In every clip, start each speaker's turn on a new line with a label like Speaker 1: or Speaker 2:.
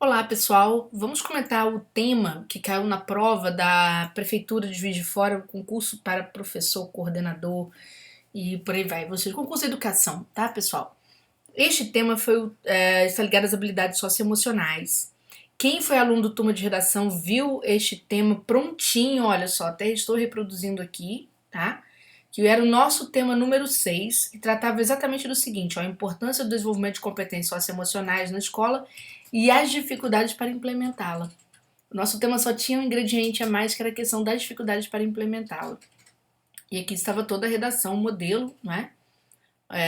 Speaker 1: Olá, pessoal. Vamos comentar o tema que caiu na prova da Prefeitura de Juiz de Fora, o concurso para professor, coordenador e por aí vai. Você, concurso de educação, tá, pessoal? Este tema está ligado às habilidades socioemocionais. Quem foi aluno do turma de redação viu este tema prontinho, olha só, até estou reproduzindo aqui, tá? Que era o nosso tema número 6, que tratava exatamente do seguinte, ó, a importância do desenvolvimento de competências socioemocionais na escola e as dificuldades para implementá-la. O nosso tema só tinha um ingrediente a mais, que era a questão das dificuldades para implementá-la. E aqui estava toda a redação, o modelo, né,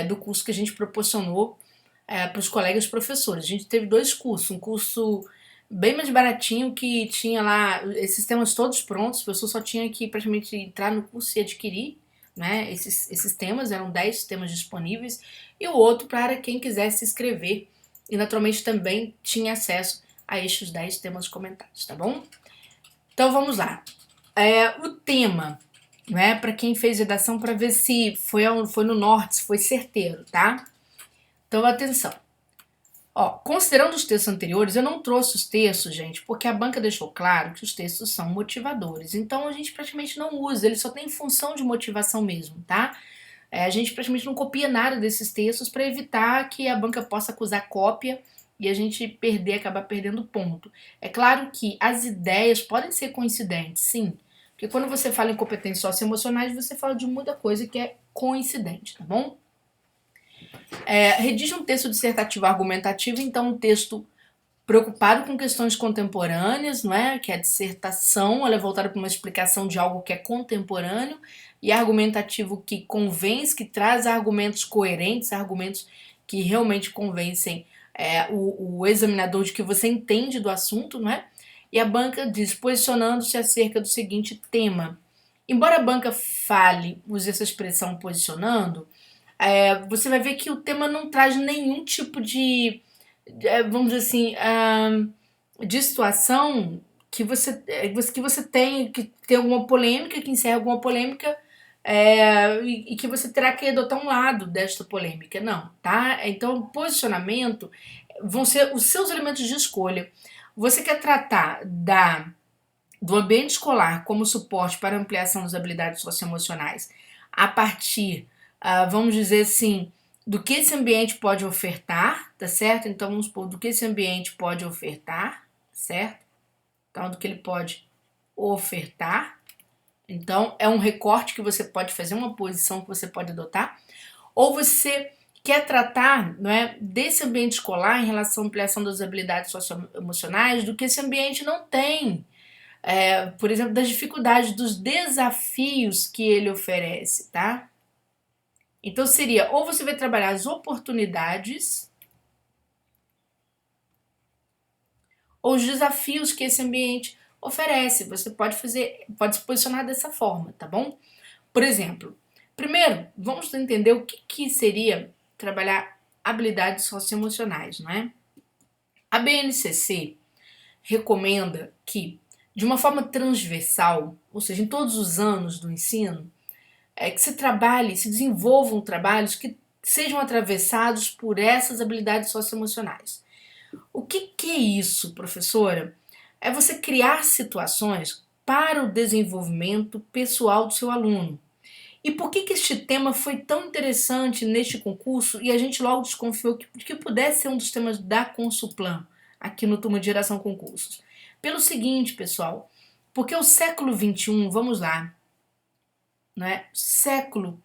Speaker 1: do curso que a gente proporcionou para os colegas professores. A gente teve dois cursos, um curso bem mais baratinho que tinha lá esses temas todos prontos, a pessoa só tinha que praticamente entrar no curso e adquirir, né, esses temas, eram 10 temas disponíveis, e o outro para quem quisesse escrever, e naturalmente também tinha acesso a estes 10 temas comentados, tá bom? Então vamos lá. O tema, né, para quem fez redação, para ver se foi no norte, se foi certeiro, tá? Então atenção. Ó, considerando os textos anteriores, eu não trouxe os textos, gente, porque a banca deixou claro que os textos são motivadores. Então a gente praticamente não usa, ele só tem função de motivação mesmo, tá? A gente praticamente não copia nada desses textos para evitar que a banca possa acusar cópia e a gente acabar perdendo ponto. É claro que as ideias podem ser coincidentes, sim. Porque quando você fala em competências socioemocionais, você fala de muita coisa que é coincidente, tá bom? Redige um texto dissertativo argumentativo, então um texto preocupado com questões contemporâneas, não é? Que a dissertação ela é voltada para uma explicação de algo que é contemporâneo, e argumentativo que convence, que traz argumentos coerentes, argumentos que realmente convencem o examinador de que você entende do assunto, não é? E a banca diz, posicionando-se acerca do seguinte tema. Embora a banca use essa expressão posicionando, você vai ver que o tema não traz nenhum tipo de vamos dizer assim, de situação que você tem alguma polêmica, que encerra alguma polêmica, e que você terá que adotar um lado desta polêmica. Não, tá? Então, posicionamento vão ser os seus elementos de escolha. Você quer tratar do ambiente escolar como suporte para ampliação das habilidades socioemocionais a partir, vamos dizer assim, do que esse ambiente pode ofertar, tá certo? Então vamos supor, do que esse ambiente pode ofertar, certo? Então, do que ele pode ofertar. Então, é um recorte que você pode fazer, uma posição que você pode adotar. Ou você quer tratar, não é, desse ambiente escolar em relação à ampliação das habilidades socioemocionais, do que esse ambiente não tem. Por exemplo, das dificuldades, dos desafios que ele oferece, tá? Então seria, ou você vai trabalhar as oportunidades ou os desafios que esse ambiente oferece. Você pode se posicionar dessa forma, tá bom? Por exemplo, primeiro, vamos entender o que seria trabalhar habilidades socioemocionais, não é? A BNCC recomenda que, de uma forma transversal, ou seja, em todos os anos do ensino, que se desenvolvam trabalhos que sejam atravessados por essas habilidades socioemocionais. O que é isso, professora? É você criar situações para o desenvolvimento pessoal do seu aluno. E por que este tema foi tão interessante neste concurso e a gente logo desconfiou que pudesse ser um dos temas da Consulplan, aqui no Turma de Geração Concursos? Pelo seguinte, pessoal, porque o século XXI, vamos lá, né? Século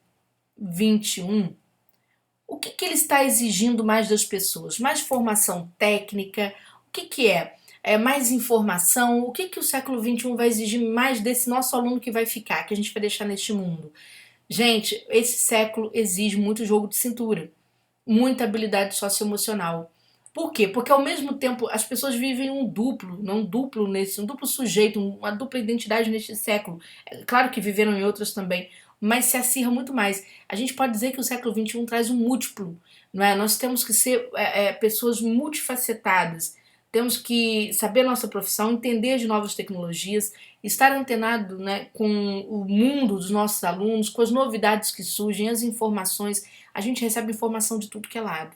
Speaker 1: XXI, o que ele está exigindo mais das pessoas? Mais formação técnica? O que é? Mais informação? O que o século XXI vai exigir mais desse nosso aluno que vai ficar, que a gente vai deixar neste mundo? Gente, esse século exige muito jogo de cintura, muita habilidade socioemocional. Por quê? Porque ao mesmo tempo as pessoas vivem um duplo sujeito, uma dupla identidade neste século. É claro que viveram em outros também, mas se acirra muito mais. A gente pode dizer que o século XXI traz um múltiplo, não é? Nós temos que ser pessoas multifacetadas, temos que saber a nossa profissão, entender de novas tecnologias, estar antenado, né, com o mundo dos nossos alunos, com as novidades que surgem, as informações. A gente recebe informação de tudo que é lado.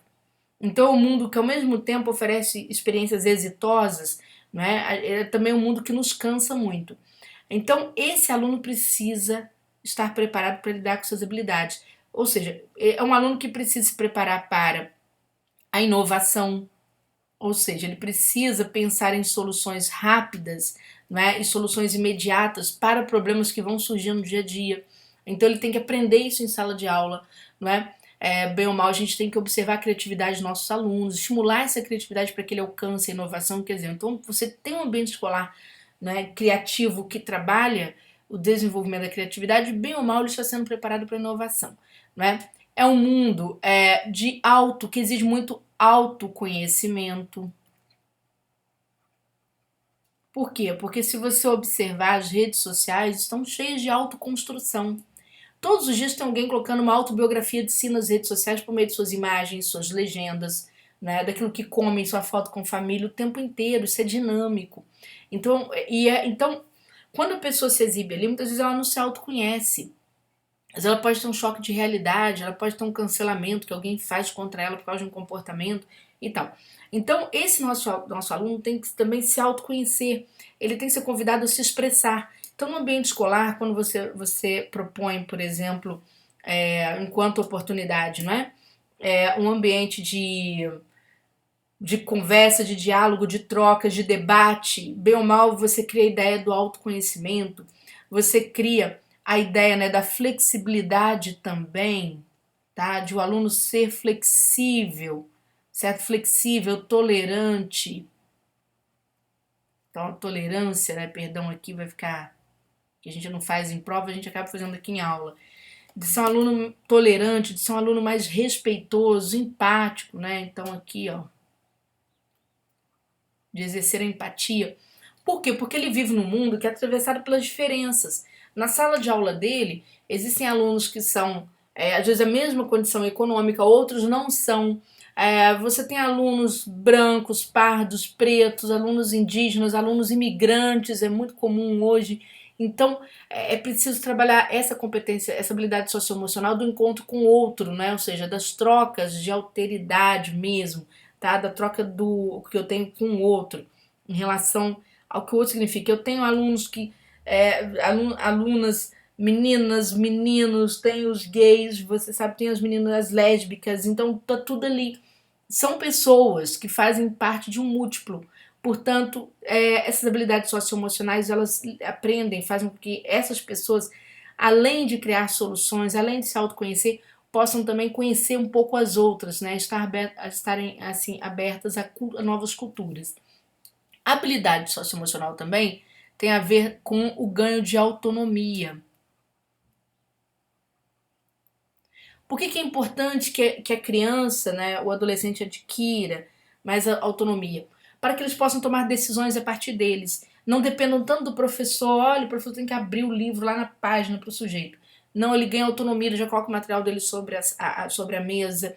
Speaker 1: Então é um mundo que ao mesmo tempo oferece experiências exitosas, né? É também um mundo que nos cansa muito. Então esse aluno precisa estar preparado para lidar com suas habilidades. Ou seja, é um aluno que precisa se preparar para a inovação, ou seja, ele precisa pensar em soluções rápidas, né, e soluções imediatas para problemas que vão surgir no dia a dia. Então ele tem que aprender isso em sala de aula, né? Bem ou mal, a gente tem que observar a criatividade dos nossos alunos, estimular essa criatividade para que ele alcance a inovação, quer dizer, então você tem um ambiente escolar, né, criativo que trabalha o desenvolvimento da criatividade, bem ou mal ele está sendo preparado para a inovação, né? É um mundo de que exige muito autoconhecimento. Por quê? Porque se você observar, as redes sociais estão cheias de autoconstrução. Todos os dias tem alguém colocando uma autobiografia de si nas redes sociais por meio de suas imagens, suas legendas, né, daquilo que come, sua foto com família o tempo inteiro. Isso é dinâmico. Então, quando a pessoa se exibe ali, muitas vezes ela não se autoconhece. Mas ela pode ter um choque de realidade, ela pode ter um cancelamento que alguém faz contra ela por causa de um comportamento e tal. Então, esse nosso aluno tem que também se autoconhecer, ele tem que ser convidado a se expressar. Então, no ambiente escolar, quando você propõe, por exemplo, enquanto oportunidade, não é? Um ambiente de conversa, de diálogo, de troca, de debate, bem ou mal, você cria a ideia do autoconhecimento, você cria a ideia, né, da flexibilidade também, tá? De o aluno ser flexível, certo? Flexível, tolerante. Então, a tolerância, né, perdão, aqui vai ficar, que a gente não faz em prova, a gente acaba fazendo aqui em aula. De ser um aluno tolerante, de ser um aluno mais respeitoso, empático, né? Então, aqui, ó, de exercer a empatia. Por quê? Porque ele vive num mundo que é atravessado pelas diferenças. Na sala de aula dele, existem alunos que são, às vezes, a mesma condição econômica, outros não são. Você tem alunos brancos, pardos, pretos, alunos indígenas, alunos imigrantes, é muito comum hoje. Então, é preciso trabalhar essa competência, essa habilidade socioemocional do encontro com o outro, né? Ou seja, das trocas de alteridade mesmo, tá? Da troca do que eu tenho com o outro em relação ao que o outro significa. Eu tenho alunos que. Alunas, meninas, meninos, tem os gays, você sabe, tem as meninas lésbicas, então tá tudo ali. São pessoas que fazem parte de um múltiplo. Portanto, essas habilidades socioemocionais, elas aprendem, fazem com que essas pessoas, além de criar soluções, além de se autoconhecer, possam também conhecer um pouco as outras, né? Estarem assim abertas a novas culturas. A habilidade socioemocional também tem a ver com o ganho de autonomia. Por que é importante que a criança, né, o adolescente adquira mais autonomia? Para que eles possam tomar decisões a partir deles. Não dependam tanto do professor, olha, o professor tem que abrir o livro lá na página para o sujeito. Não, ele ganha autonomia, ele já coloca o material dele sobre a mesa,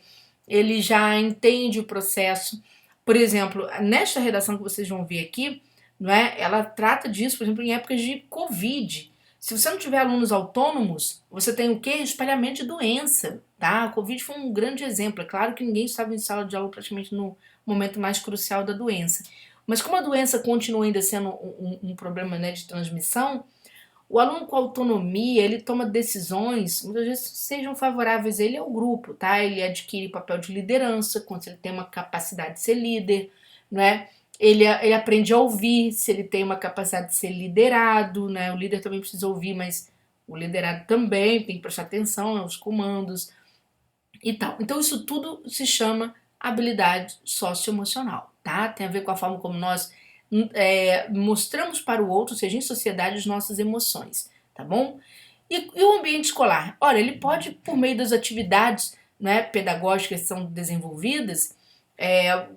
Speaker 1: ele já entende o processo. Por exemplo, nesta redação que vocês vão ver aqui, não é? Ela trata disso, por exemplo, em épocas de Covid. Se você não tiver alunos autônomos, você tem o quê? Espalhamento de doença, tá? A Covid foi um grande exemplo. É claro que ninguém estava em sala de aula praticamente no momento mais crucial da doença. Mas como a doença continua ainda sendo um problema, né, de transmissão, o aluno com autonomia, ele toma decisões, muitas vezes sejam favoráveis a ele e ao grupo, tá? Ele adquire papel de liderança, quando ele tem uma capacidade de ser líder, né? Ele aprende a ouvir, se ele tem uma capacidade de ser liderado, né? O líder também precisa ouvir, mas o liderado também tem que prestar atenção aos comandos e tal. Então isso tudo se chama habilidade socioemocional, tá? Tem a ver com a forma como nós mostramos para o outro, seja em sociedade, as nossas emoções, tá bom? E o ambiente escolar? Olha, ele pode, por meio das atividades, né, pedagógicas que são desenvolvidas,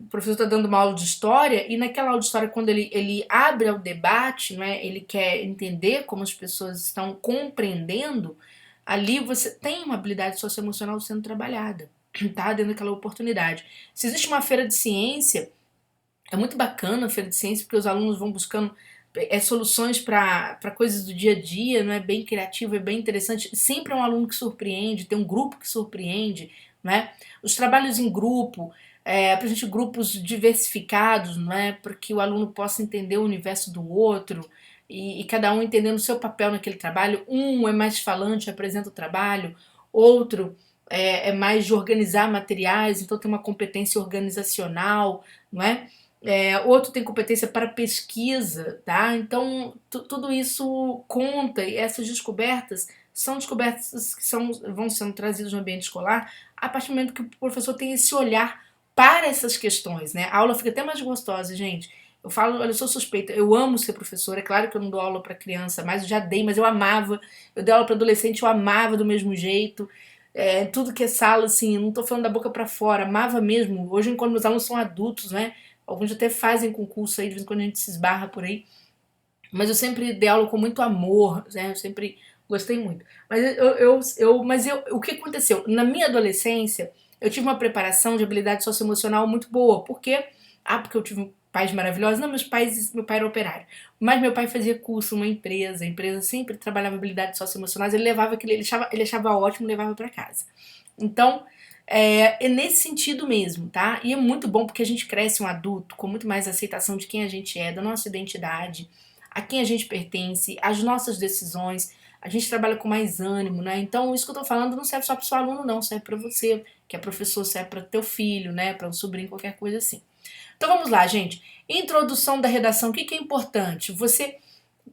Speaker 1: o professor está dando uma aula de história e naquela aula de história, quando ele abre ao debate, né, ele quer entender como as pessoas estão compreendendo, ali você tem uma habilidade socioemocional sendo trabalhada, tá? Dentro daquela oportunidade. Se existe uma feira de ciência, é muito bacana a feira de ciência porque os alunos vão buscando soluções para coisas do dia a dia, não é bem criativo, é bem interessante. Sempre é um aluno que surpreende, tem um grupo que surpreende, né? Os trabalhos em grupo, para gente grupos diversificados, não é? Para que o aluno possa entender o universo do outro e cada um entendendo o seu papel naquele trabalho. Um é mais falante, apresenta o trabalho, outro é mais de organizar materiais, então tem uma competência organizacional, não é? Outro tem competência para pesquisa, tá? Então tudo isso conta e essas descobertas são descobertas que vão sendo trazidas no ambiente escolar a partir do momento que o professor tem esse olhar para essas questões, né? A aula fica até mais gostosa, gente. Eu falo, olha, eu sou suspeita, eu amo ser professora, é claro que eu não dou aula para criança, mas eu já dei, mas eu amava. Eu dei aula para adolescente, eu amava do mesmo jeito. Tudo que é sala, assim, não tô falando da boca para fora, amava mesmo. Hoje, quando meus alunos são adultos, né? Alguns até fazem concurso aí, de vez em quando a gente se esbarra por aí. Mas eu sempre dei aula com muito amor, né? Eu sempre gostei muito. Mas o que aconteceu? Na minha adolescência, eu tive uma preparação de habilidade socioemocional muito boa. Por quê? Porque eu tive pais maravilhosos. Não, meu pai era operário. Mas meu pai fazia curso numa empresa. A empresa sempre trabalhava habilidades socioemocionais. Ele levava aquilo, ele achava ótimo e levava para casa. Então, é nesse sentido mesmo, tá? E é muito bom porque a gente cresce um adulto com muito mais aceitação de quem a gente é, da nossa identidade, a quem a gente pertence, as nossas decisões. A gente trabalha com mais ânimo, né? Então, isso que eu tô falando não serve só para o seu aluno, não. Serve para você, que é professor, serve para teu filho, né? Para um sobrinho, qualquer coisa assim. Então, vamos lá, gente. Introdução da redação. O que é importante? Você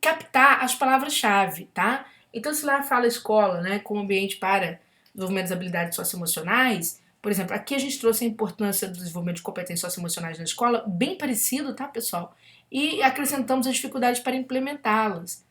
Speaker 1: captar as palavras-chave, tá? Então, se lá fala escola, né, como ambiente para desenvolvimento das habilidades socioemocionais, por exemplo, aqui a gente trouxe a importância do desenvolvimento de competências socioemocionais na escola, bem parecido, tá, pessoal? E acrescentamos as dificuldades para implementá-las.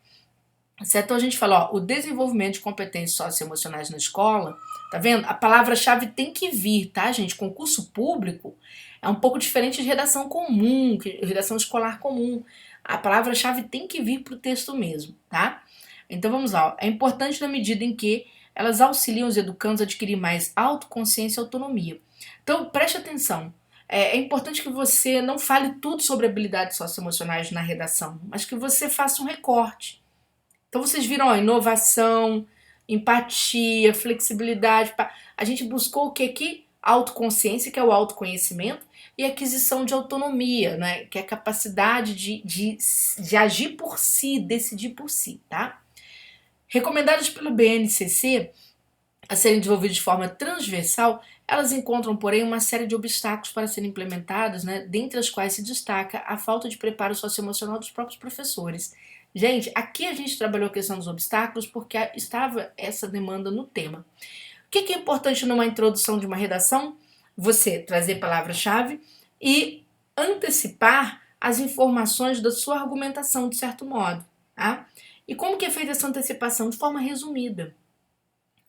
Speaker 1: Certo? Então a gente fala, ó, o desenvolvimento de competências socioemocionais na escola, tá vendo? A palavra-chave tem que vir, tá, gente? Concurso público é um pouco diferente de redação comum, redação escolar comum. A palavra-chave tem que vir para o texto mesmo, tá? Então vamos lá, ó. É importante na medida em que elas auxiliam os educandos a adquirir mais autoconsciência e autonomia. Então preste atenção. É importante que você não fale tudo sobre habilidades socioemocionais na redação, mas que você faça um recorte. Então vocês viram, ó, inovação, empatia, flexibilidade. A gente buscou o que aqui? Autoconsciência, que é o autoconhecimento, e aquisição de autonomia, né? Que é a capacidade de agir por si, decidir por si, tá? Recomendadas pelo BNCC a serem desenvolvidas de forma transversal, elas encontram, porém, uma série de obstáculos para serem implementadas, né, dentre as quais se destaca a falta de preparo socioemocional dos próprios professores. Gente, aqui a gente trabalhou a questão dos obstáculos porque estava essa demanda no tema. O que é importante numa introdução de uma redação? Você trazer palavra-chave e antecipar as informações da sua argumentação, de certo modo. Tá? E como que é feita essa antecipação? De forma resumida,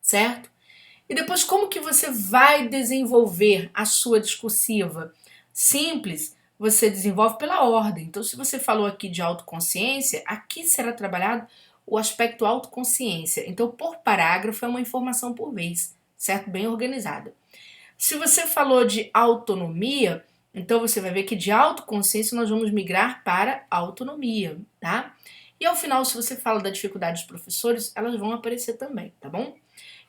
Speaker 1: certo? E depois, como que você vai desenvolver a sua discursiva? Simples, você desenvolve pela ordem. Então, se você falou aqui de autoconsciência, aqui será trabalhado o aspecto autoconsciência. Então, por parágrafo é uma informação por vez, certo? Bem organizada. Se você falou de autonomia, então você vai ver que de autoconsciência nós vamos migrar para autonomia, tá? E ao final, se você fala da dificuldade dos professores, elas vão aparecer também, tá bom?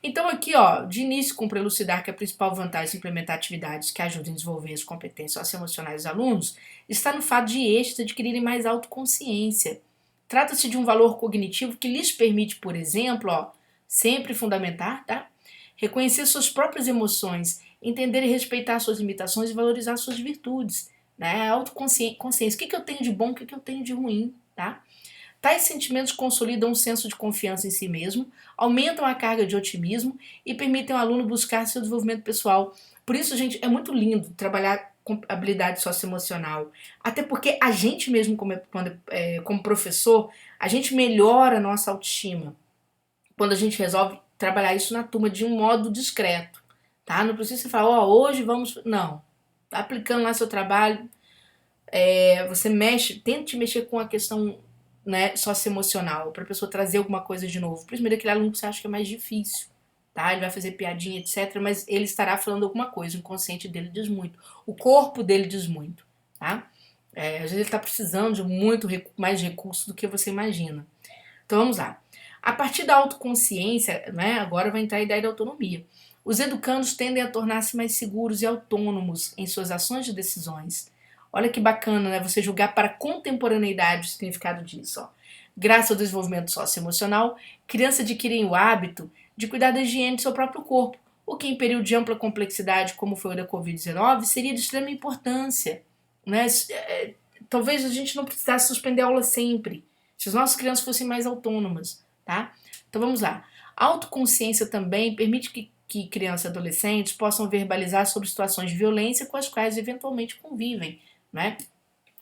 Speaker 1: Então aqui, ó, de início, cumpre elucidar que a principal vantagem de implementar atividades que ajudem a desenvolver as competências socioemocionais dos alunos está no fato de estes adquirirem mais autoconsciência. Trata-se de um valor cognitivo que lhes permite, por exemplo, ó, sempre fundamentar, tá? Reconhecer suas próprias emoções, entender e respeitar suas limitações e valorizar suas virtudes, né? Autoconsciência. O que eu tenho de bom, o que eu tenho de ruim, tá? Tais sentimentos consolidam um senso de confiança em si mesmo, aumentam a carga de otimismo e permitem ao aluno buscar seu desenvolvimento pessoal. Por isso, gente, é muito lindo trabalhar com habilidade socioemocional. Até porque a gente mesmo, como professor, a gente melhora a nossa autoestima quando a gente resolve trabalhar isso na turma de um modo discreto. Tá? Não precisa você falar, ó, hoje vamos... Não. Tá aplicando lá seu trabalho, você tente mexer com a questão, né, socioemocional, para a pessoa trazer alguma coisa de novo. Primeiro aquele aluno que você acha que é mais difícil, tá? Ele vai fazer piadinha, etc, mas ele estará falando alguma coisa, o inconsciente dele diz muito, o corpo dele diz muito, tá? Às vezes ele está precisando de muito mais recursos do que você imagina. Então vamos lá. A partir da autoconsciência, né, agora vai entrar a ideia da autonomia. Os educandos tendem a tornar-se mais seguros e autônomos em suas ações e decisões. Olha que bacana, né? Você julgar para a contemporaneidade o significado disso. Ó. Graças ao desenvolvimento socioemocional, crianças adquirem o hábito de cuidar da higiene do seu próprio corpo, o que em período de ampla complexidade, como foi o da Covid-19, seria de extrema importância. Né? Talvez a gente não precisasse suspender a aula sempre, se as nossas crianças fossem mais autônomas. Tá? Então vamos lá. A autoconsciência também permite que crianças e adolescentes possam verbalizar sobre situações de violência com as quais eventualmente convivem. Né?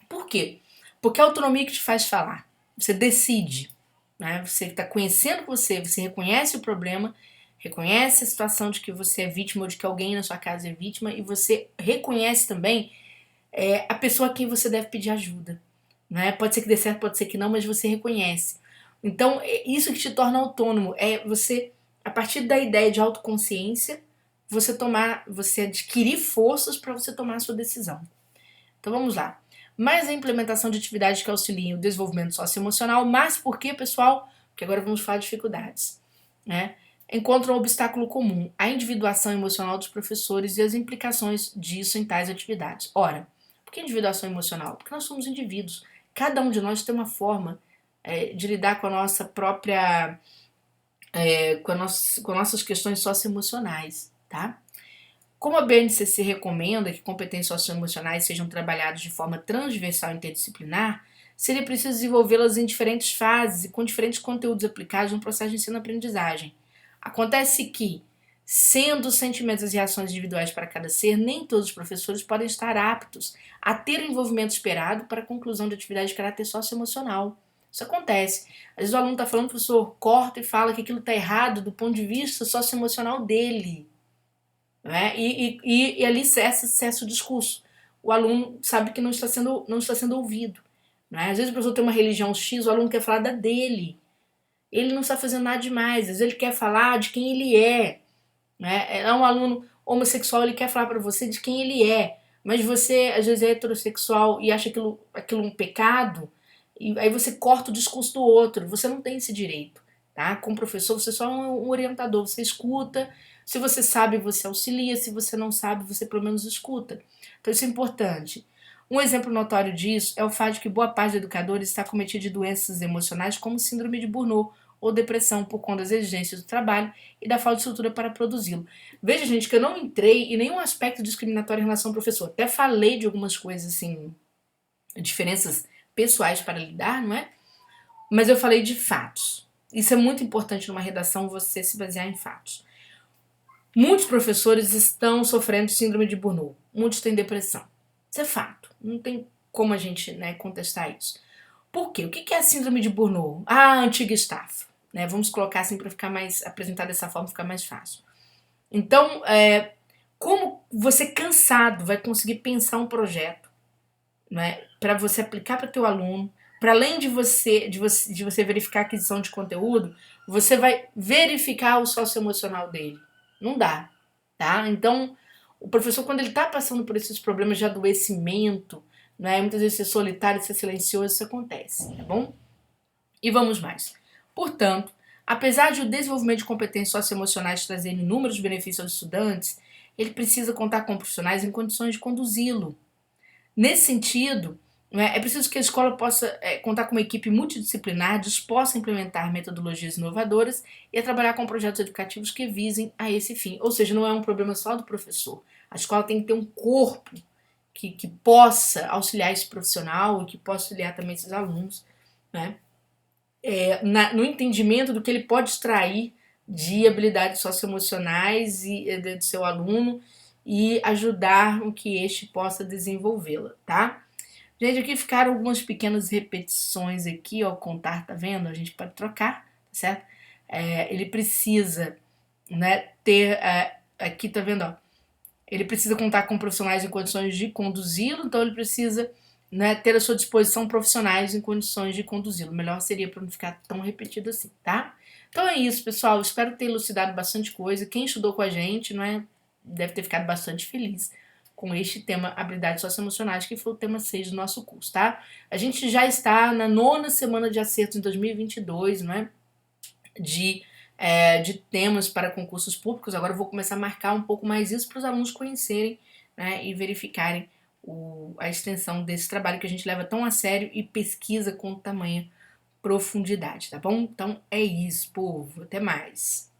Speaker 1: Por quê? Porque a autonomia que te faz falar. Você decide. Né? Você está conhecendo você reconhece o problema, reconhece a situação de que você é vítima ou de que alguém na sua casa é vítima e você reconhece também a pessoa a quem você deve pedir ajuda. Né? Pode ser que dê certo, pode ser que não, mas você reconhece. Então, isso que te torna autônomo é você, a partir da ideia de autoconsciência, você adquirir forças para você tomar a sua decisão. Então vamos lá. Mais a implementação de atividades que auxiliem o desenvolvimento socioemocional, mas por quê, pessoal? Porque agora vamos falar de dificuldades. Né? Encontra um obstáculo comum, a individuação emocional dos professores e as implicações disso em tais atividades. Ora, por que individuação emocional? Porque nós somos indivíduos. Cada um de nós tem uma forma de lidar com a nossa própria... com nossas questões socioemocionais, tá? Como a BNCC recomenda que competências socioemocionais sejam trabalhadas de forma transversal e interdisciplinar, seria preciso desenvolvê-las em diferentes fases e com diferentes conteúdos aplicados no processo de ensino-aprendizagem. Acontece que, sendo os sentimentos e reações individuais para cada ser, nem todos os professores podem estar aptos a ter o envolvimento esperado para a conclusão de atividade de caráter socioemocional. Isso acontece. Às vezes o aluno está falando, o professor corta e fala que aquilo está errado do ponto de vista socioemocional dele. Né? E ali cessa o discurso. O aluno sabe que não está sendo ouvido. Né? Às vezes o professor tem uma religião X, o aluno quer falar da dele. Ele não está fazendo nada demais. Às vezes ele quer falar de quem ele é. Né? É um aluno homossexual, ele quer falar para você de quem ele é. Mas você, às vezes, é heterossexual e acha aquilo um pecado. E aí você corta o discurso do outro. Você não tem esse direito. Tá? Como professor, você só é um orientador. Você escuta. Se você sabe, você auxilia. Se você não sabe, você pelo menos escuta. Então isso é importante. Um exemplo notório disso é o fato de que boa parte dos educadores está cometida de doenças emocionais como síndrome de Burnout ou depressão por conta das exigências do trabalho e da falta de estrutura para produzi-lo. Veja, gente, que eu não entrei em nenhum aspecto discriminatório em relação ao professor. Até falei de algumas coisas, assim, diferenças pessoais para lidar, não é? Mas eu falei de fatos. Isso é muito importante numa redação, você se basear em fatos. Muitos professores estão sofrendo de síndrome de Burnout. Muitos têm depressão. Isso é fato. Não tem como a gente contestar isso. Por quê? O que é a síndrome de Burnout? A antiga estafa. Vamos colocar assim para ficar mais... apresentar dessa forma, ficar mais fácil. Então, como você cansado vai conseguir pensar um projeto para você aplicar para o teu aluno, para além de você verificar a aquisição de conteúdo, você vai verificar o socioemocional dele. Não dá, tá? Então, o professor, quando ele está passando por esses problemas de adoecimento, muitas vezes ser solitário, ser silencioso, isso acontece, tá bom? E vamos mais. Portanto, apesar de o desenvolvimento de competências socioemocionais trazer inúmeros benefícios aos estudantes, ele precisa contar com profissionais em condições de conduzi-lo. Nesse sentido, é preciso que a escola possa contar com uma equipe multidisciplinar disposta a implementar metodologias inovadoras e a trabalhar com projetos educativos que visem a esse fim. Ou seja, não é um problema só do professor. A escola tem que ter um corpo que possa auxiliar esse profissional e que possa auxiliar também esses alunos, no entendimento do que ele pode extrair de habilidades socioemocionais do seu aluno e ajudar o que este possa desenvolvê-la, tá? Gente, aqui ficaram algumas pequenas repetições aqui, ó, contar, tá vendo? A gente pode trocar, tá certo? Ele precisa, ter, aqui tá vendo, ó, ele precisa contar com profissionais em condições de conduzi-lo, então ele precisa, ter à sua disposição profissionais em condições de conduzi-lo. Melhor seria para não ficar tão repetido assim, tá? Então é isso, pessoal. Espero ter elucidado bastante coisa. Quem estudou com a gente, deve ter ficado bastante feliz com este tema habilidades socioemocionais, que foi o tema 6 do nosso curso, tá? A gente já está na 9ª semana de acertos em 2022, de de temas para concursos públicos. Agora eu vou começar a marcar um pouco mais isso para os alunos conhecerem, né, e verificarem a extensão desse trabalho que a gente leva tão a sério e pesquisa com tamanha profundidade, tá bom? Então é isso, povo. Até mais.